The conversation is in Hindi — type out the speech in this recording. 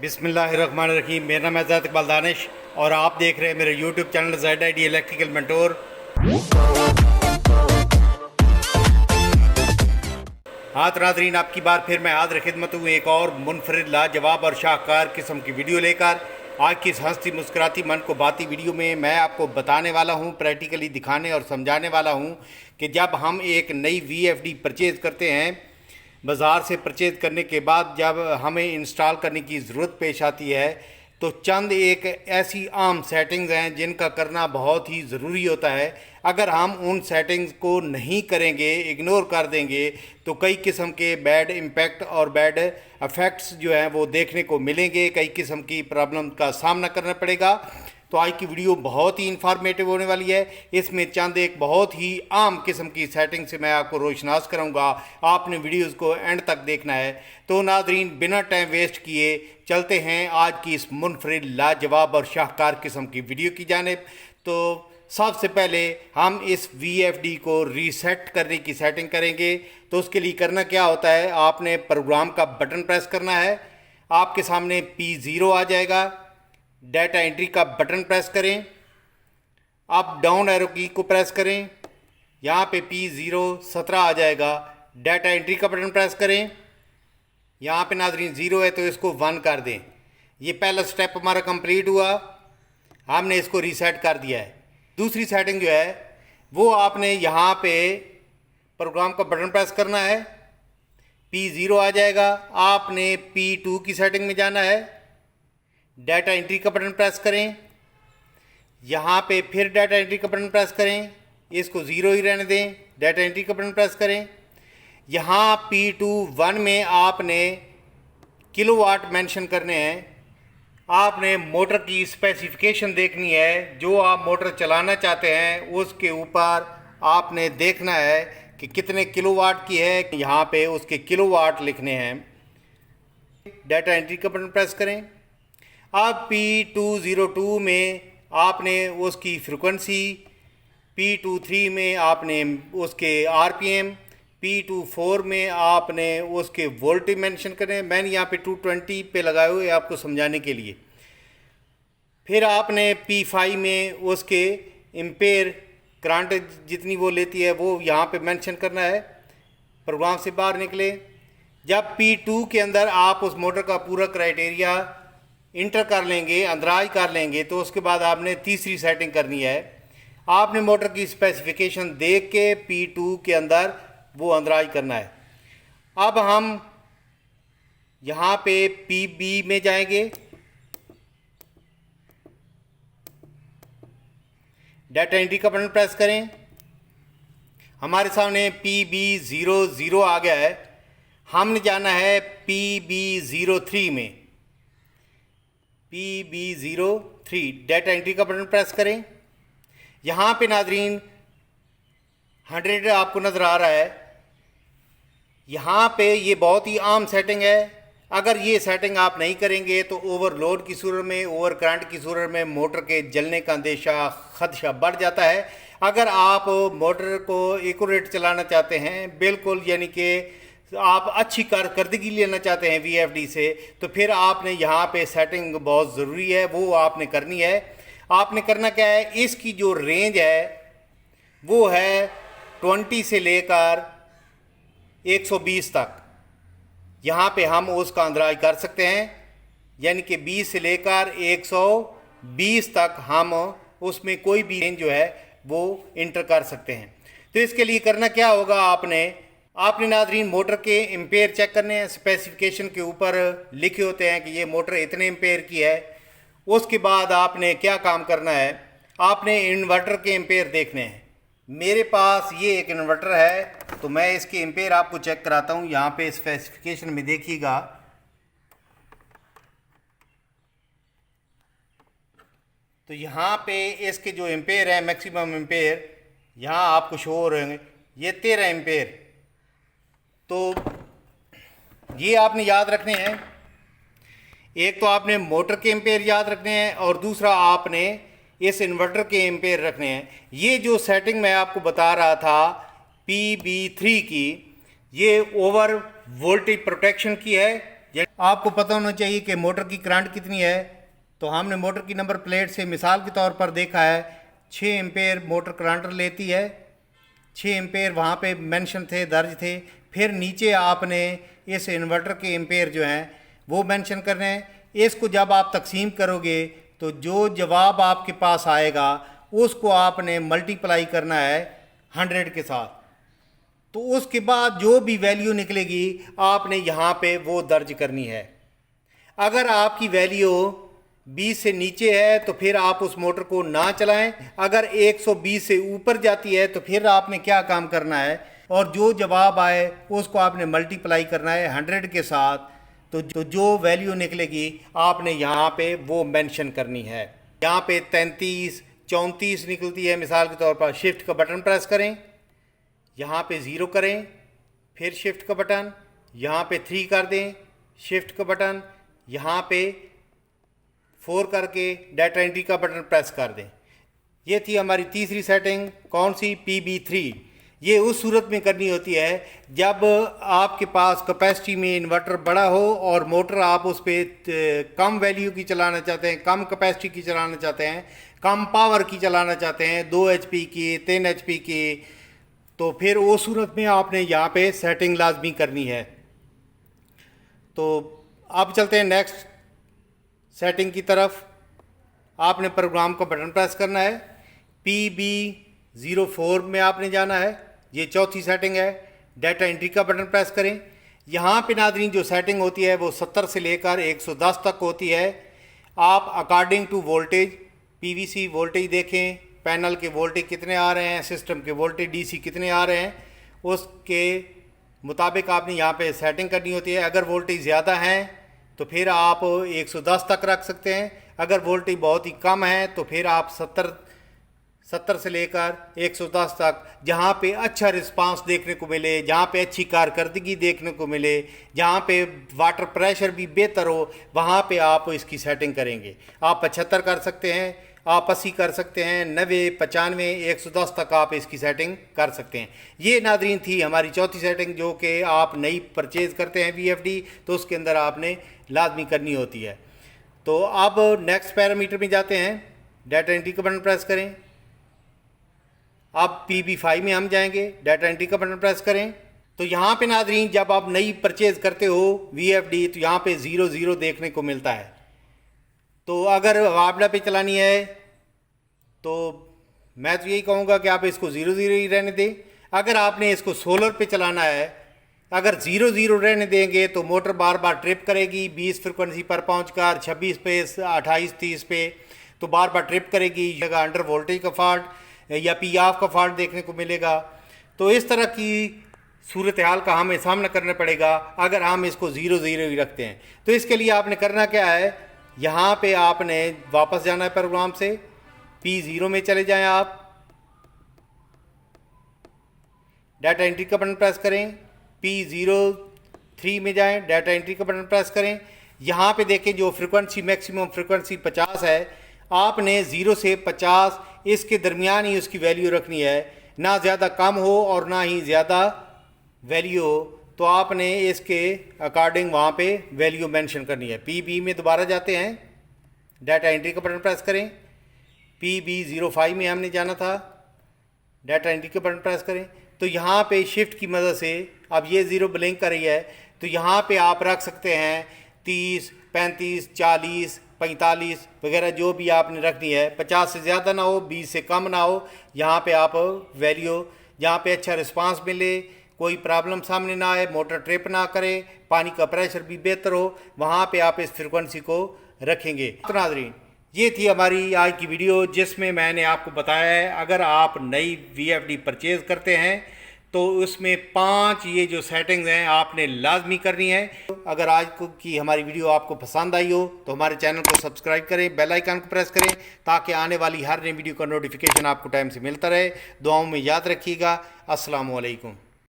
बिस्मिल्लाहिर्रहमानिर्रहीम। मेरा नाम है ज़ैद इकबाल दानिश और आप देख रहे हैं मेरे YouTube channel ZID electrical mentor. हाँ नाज़रीन, आपकी बार फिर मैं हाज़िर खिदमत हूँ एक और मुनफरिद लाजवाब और शाहकार किस्म की वीडियो लेकर। आज की इस हंसती मुस्कुराती मन को बाती वीडियो में मैं आपको बताने वाला हूँ, प्रैक्टिकली दिखाने और समझाने वाला हूँ कि जब हम एक नई VFD परचेज़ करते हैं, बाज़ार से परचेज़ करने के बाद जब हमें इंस्टॉल करने की ज़रूरत पेश आती है तो चंद एक ऐसी आम सेटिंग्स हैं जिनका करना बहुत ही ज़रूरी होता है। अगर हम उन सेटिंग्स को नहीं करेंगे, इग्नोर कर देंगे, तो कई किस्म के बैड इम्पैक्ट और बैड इफ़ेक्ट्स जो हैं वो देखने को मिलेंगे, कई किस्म की प्रॉब्लम का सामना करना पड़ेगा। तो आज की वीडियो बहुत ही इंफॉर्मेटिव होने वाली है। इसमें चंद एक बहुत ही आम किस्म की सेटिंग से मैं आपको रोशनास करूंगा। आपने वीडियोस को एंड तक देखना है। तो नाज़रीन, बिना टाइम वेस्ट किए चलते हैं आज की इस मुनफरिद लाजवाब और शाहकार किस्म की वीडियो की जानिब। तो सबसे पहले हम इस VFD को रीसेट करने की सेटिंग करेंगे। तो उसके लिए करना क्या होता है, आपने प्रोग्राम का बटन प्रेस करना है। आपके सामने P0 आ जाएगा। डाटा एंट्री का बटन प्रेस करें, अप डाउन एरो की को प्रेस करें, यहाँ पे P017 आ जाएगा। डाटा एंट्री का बटन प्रेस करें, यहाँ पे नाज़रीन 0 है तो इसको 1 कर दें। ये पहला स्टेप हमारा कंप्लीट हुआ, हमने इसको रीसेट कर दिया है। दूसरी सेटिंग जो है वो आपने यहाँ पे प्रोग्राम का बटन प्रेस करना है, P0 आ जाएगा। आपने P2 की सेटिंग में जाना है, डाटा एंट्री का बटन प्रेस करें, यहाँ पे फिर डाटा एंट्री का बटन प्रेस करें, इसको 0 ही रहने दें। डाटा एंट्री का बटन प्रेस करें, यहाँ P21 में आपने किलोवाट मेंशन करने हैं। आपने मोटर की स्पेसिफिकेशन देखनी है, जो आप मोटर चलाना चाहते हैं उसके ऊपर आपने देखना है कि कितने किलोवाट की है, यहाँ पे उसके किलोवाट लिखने हैं। डाटा एंट्री का बटन प्रेस करें। अब P202 में आपने उसकी फ्रिक्वेंसी, P23 में आपने उसके RPM, P24 में आपने उसके वोल्टेज मेंशन करें। मैंने यहाँ पे 220 पे लगाए हुए आपको समझाने के लिए। फिर आपने P5 में उसके एम्पेयर करंट जितनी वो लेती है वो यहाँ पे मेंशन करना है। प्रोग्राम से बाहर निकले। जब P2 के अंदर आप उस मोटर का पूरा क्राइटेरिया इंटर कर लेंगे, अंदराज कर लेंगे, तो उसके बाद आपने तीसरी सेटिंग करनी है। आपने मोटर की स्पेसिफिकेशन देख के P2 के अंदर वो अंदराज करना है। अब हम यहाँ पे PB में जाएंगे, डाटा एंट्री का बटन प्रेस करें। हमारे सामने PB00 आ गया है। हमने जाना है PB03 में, PB03 डाटा एंट्री का बटन प्रेस करें। यहाँ पे नाज़रीन 100 आपको नज़र आ रहा है। यहाँ पे ये बहुत ही आम सेटिंग है। अगर ये सेटिंग आप नहीं करेंगे तो ओवरलोड की सूरत में, ओवर करंट की सूरत में मोटर के जलने का अंदेशा, खदशा बढ़ जाता है। अगर आप मोटर को एक्यूरेट चलाना चाहते हैं, बिल्कुल यानी कि आप अच्छी कारकर्दगी लेना चाहते हैं VFD से, तो फिर आपने यहाँ पे सेटिंग बहुत ज़रूरी है, वो आपने करनी है। आपने करना क्या है, इसकी जो रेंज है वो है 20 से लेकर 120 तक। यहाँ पे हम उसका अंदराज कर सकते हैं, यानी कि 20 से लेकर 120 तक हम उसमें कोई भी रेंज जो है वो इंटर कर सकते हैं। तो इसके लिए करना क्या होगा, आपने नाज़रीन मोटर के एम्पेयर चेक करने हैं। स्पेसिफिकेशन के ऊपर लिखे होते हैं कि ये मोटर इतने एम्पेयर की है। उसके बाद आपने क्या काम करना है, आपने इन्वर्टर के एम्पेयर देखने हैं। मेरे पास ये एक इन्वर्टर है तो मैं इसके एम्पेयर आपको चेक कराता हूँ। यहाँ पे स्पेसिफिकेशन में देखिएगा, तो यहाँ पे इसके जो एम्पेयर हैं, मैक्सिमम एम्पेयर यहाँ आपको शो हो रहे हैं, ये 13 एम्पेयर। तो ये आपने याद रखने हैं। एक तो आपने मोटर के एम्पेयर याद रखने हैं और दूसरा आपने इस इन्वर्टर के एम्पेयर रखने हैं। ये जो सेटिंग मैं आपको बता रहा था PB3 की, ये ओवर वोल्टेज प्रोटेक्शन की है। आपको पता होना चाहिए कि मोटर की करंट कितनी है। तो हमने मोटर की नंबर प्लेट से मिसाल के तौर पर देखा है 6 एम्पेयर मोटर करंट लेती है। 6 एम्पेयर वहाँ पे मेंशन थे, दर्ज थे। फिर नीचे आपने इस इन्वर्टर के एम्पेयर जो हैं वो मेंशन करने हैं। इसको जब आप तकसीम करोगे तो जो जवाब आपके पास आएगा उसको आपने मल्टीप्लाई करना है 100 के साथ। तो उसके बाद जो भी वैल्यू निकलेगी आपने यहाँ पे वो दर्ज करनी है। अगर आपकी वैल्यू 20 से नीचे है तो फिर आप उस मोटर को ना चलाएं। अगर 120 से ऊपर जाती है तो फिर आपने क्या काम करना है, और जो जवाब आए उसको आपने मल्टीप्लाई करना है 100 के साथ। तो जो वैल्यू निकलेगी आपने यहाँ पे वो मेंशन करनी है। यहाँ पे 33, 34 निकलती है मिसाल के तौर पर। शिफ्ट का बटन प्रेस करें, यहाँ पे 0 करें, फिर शिफ्ट का बटन, यहाँ पे 3 कर दें, शिफ्ट का बटन, यहाँ पे 4 करके डाटा एंट्री का बटन प्रेस कर दें। ये थी हमारी तीसरी सेटिंग। कौन सी? PB3। ये उस सूरत में करनी होती है जब आपके पास कैपेसिटी में इन्वर्टर बड़ा हो और मोटर आप उस पर कम वैल्यू की चलाना चाहते हैं, कम कैपेसिटी की चलाना चाहते हैं, कम पावर की चलाना चाहते हैं, 2 HP की, 3 HP की। तो फिर वो सूरत में आपने यहाँ पे सेटिंग लाजमी करनी है। तो अब चलते हैं नेक्स्ट सेटिंग की तरफ। आपने प्रोग्राम का बटन प्रेस करना है, PB04 में आपने जाना है। ये चौथी सेटिंग है। डाटा एंट्री का बटन प्रेस करें। यहाँ पे नाज़रीन जो सेटिंग होती है वो 70 से लेकर 110 तक होती है। आप according to voltage PVC voltage देखें, पैनल के वोल्टेज कितने आ रहे हैं, सिस्टम के वोल्टेज DC कितने आ रहे हैं, उसके मुताबिक आपने यहाँ पे सेटिंग करनी होती है। अगर वोल्टेज ज़्यादा हैं तो फिर आप 110 तक रख सकते हैं। अगर वोल्टेज बहुत ही कम है तो फिर आप 70 से लेकर 110 तक, जहाँ पे अच्छा रिस्पांस देखने को मिले, जहाँ पे अच्छी कारकर्दगी देखने को मिले, जहाँ पे वाटर प्रेशर भी बेहतर हो, वहाँ पे आप इसकी सेटिंग करेंगे। आप 75 कर सकते हैं, आप 80 कर सकते हैं, 90, 95, 110 तक आप इसकी सेटिंग कर सकते हैं। ये नाज़रीन थी हमारी चौथी सेटिंग, जो कि आप नई परचेज़ करते हैं VFD तो उसके अंदर आपने लाजमी करनी होती है। तो अब नेक्स्ट पैरामीटर में जाते हैं। डाटा एंट्री का बटन प्रेस करें। अब PB5 में हम जाएंगे, डाटा एंट्री का बटन प्रेस करें। तो यहाँ पे नाज़रीन जब आप नई परचेज़ करते हो VFD तो यहाँ पे 00 देखने को मिलता है। तो अगर वाबला पे चलानी है तो मैं तो यही कहूँगा कि आप इसको 00 ही रहने दें। अगर आपने इसको सोलर पे चलाना है, अगर 00 रहने देंगे तो मोटर बार बार ट्रिप करेगी। 20 फ्रिक्वेंसी पर पहुँचकर 26 पे, 28, 30 पे तो बार बार ट्रिप करेगी। जगह अंडर वोल्टेज का फॉल्ट या पी ऑफ का फॉल्ट देखने को मिलेगा। तो इस तरह की सूरत हाल का हमें सामना करना पड़ेगा अगर हम इसको 00 ही रखते हैं। तो इसके लिए आपने करना क्या है, यहाँ पे आपने वापस जाना है प्रोग्राम से, P0 में चले जाएं। आप डाटा एंट्री का बटन प्रेस करें, P03 में जाएं, डाटा एंट्री का बटन प्रेस करें। यहाँ पे देखें जो फ्रिक्वेंसी मैक्सिमम फ्रिक्वेंसी 50 है, आपने 0 से 50 इसके दरमियान ही उसकी वैल्यू रखनी है, ना ज़्यादा कम हो और ना ही ज़्यादा वैल्यू हो। तो आपने इसके अकॉर्डिंग वहाँ पे वैल्यू मेंशन करनी है। PB में दोबारा जाते हैं, डाटा एंट्री का बटन प्रेस करें। PB05 में हमने जाना था, डाटा एंट्री का बटन प्रेस करें। तो यहाँ पे शिफ्ट की मदद से अब ये 0 ब्लिंक कर रही है, तो यहाँ पे आप रख सकते हैं 30, 35, 40, 45 वगैरह जो भी आपने रखनी है। 50 से ज़्यादा ना हो, 20 से कम ना हो। यहाँ पे आप वैल्यू, जहाँ पे अच्छा रिस्पांस मिले, कोई प्रॉब्लम सामने ना आए, मोटर ट्रिप ना करे, पानी का प्रेशर भी बेहतर हो, वहाँ पे आप इस फ्रिक्वेंसी को रखेंगे। तो नाज़रीन ये थी हमारी आज की वीडियो जिसमें मैंने आपको बताया है अगर आप नई VFD परचेज़ करते हैं तो उसमें 5 ये जो सेटिंग्स हैं आपने लाजमी करनी है। अगर आज की हमारी वीडियो आपको पसंद आई हो तो हमारे चैनल को सब्सक्राइब करें, बेल आइकन को प्रेस करें ताकि आने वाली हर नई वीडियो का नोटिफिकेशन आपको टाइम से मिलता रहे। दुआओं में याद रखिएगा। अस्सलाम वालेकुम।